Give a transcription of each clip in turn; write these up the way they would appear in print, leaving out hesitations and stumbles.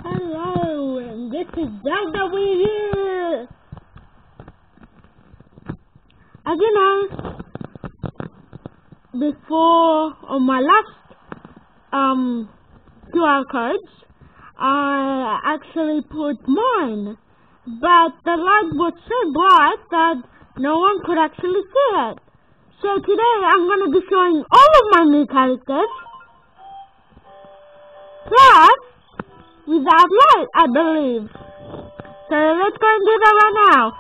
Hello, and this is Zelda Wii here. As you know, before on my last QR codes, I actually put mine, but the light was so bright that no one could actually see it. So today I'm going to be showing all of my new characters, plus without light, I believe. So let's go and do that right now.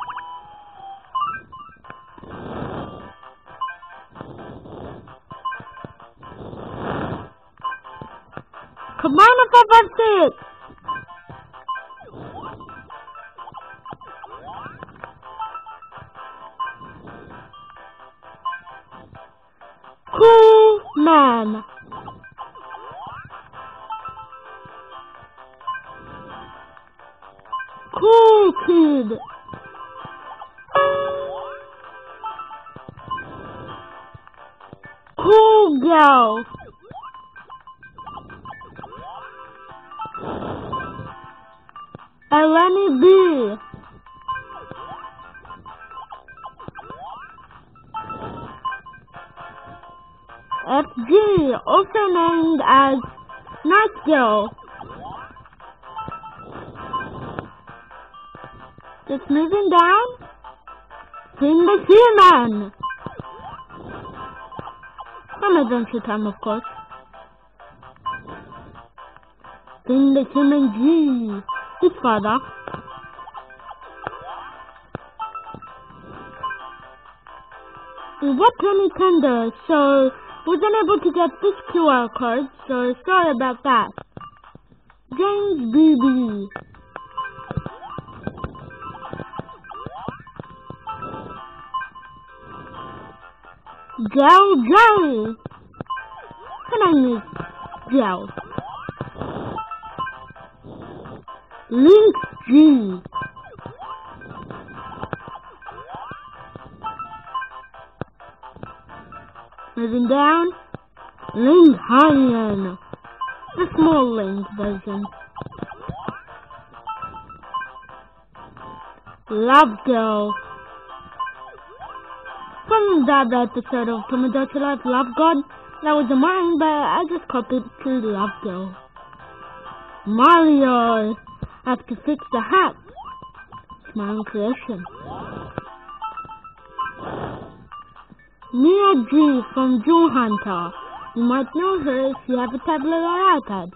Come on up and see it. Cool man. Cool kid. Cool girl. Eleni B. FG, also named as Night Girl. Just moving down. Seeing the human. Some Adventure Time, of course. Seeing the human G. His father. We got 20 tender, so wasn't able to get this QR code, so sorry about that. James BB. Gel Jelly. Her name is Gel. Link G. Moving down, Link Hyan, the small Link version. Love Girl. From that episode of Tomodachi Life Love God, that was mine, but I just copied to Love Girl. Mario. I have to fix the hat. It's my own creation. Mia G from Jewel Hunter. You might know her if you have a tablet or iPad.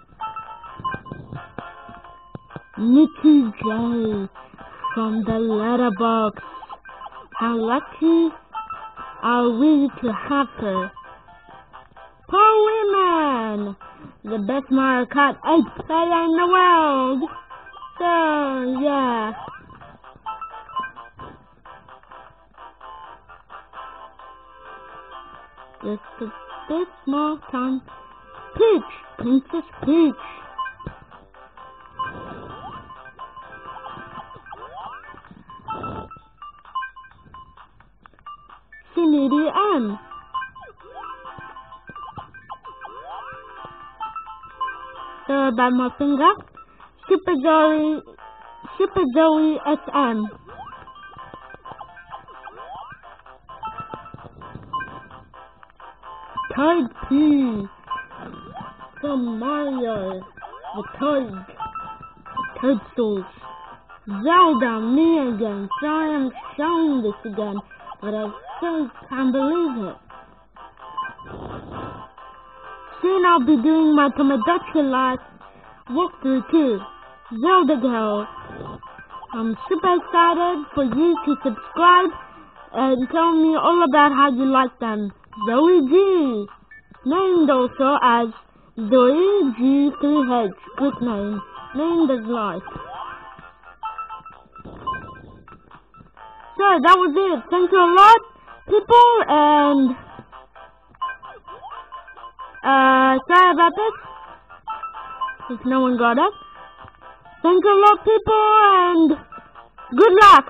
Nikki J from the Letterbox. How lucky are we to have her? Poor Women, the best Mario Kart 8 player in the world. So, yeah. Just a bit more time. Peach! Princess Peach! Finity M. Sorry about my finger. Super Joey SM. Toad P. From Mario. The Toad. Toadstools. Zelda, me again. Sorry I'm showing this again, but I still can't believe it. Soon I'll be doing my Tomodachi Life walkthrough too. Zelda Girl. I'm super excited for you to subscribe and tell me all about how you like them. Zoe G. Named also as Zoe G3H. Good name. Named as life. So that was it. Thank you a lot, people, and sorry about this. If no one got it. Thank you a lot, people, and good luck!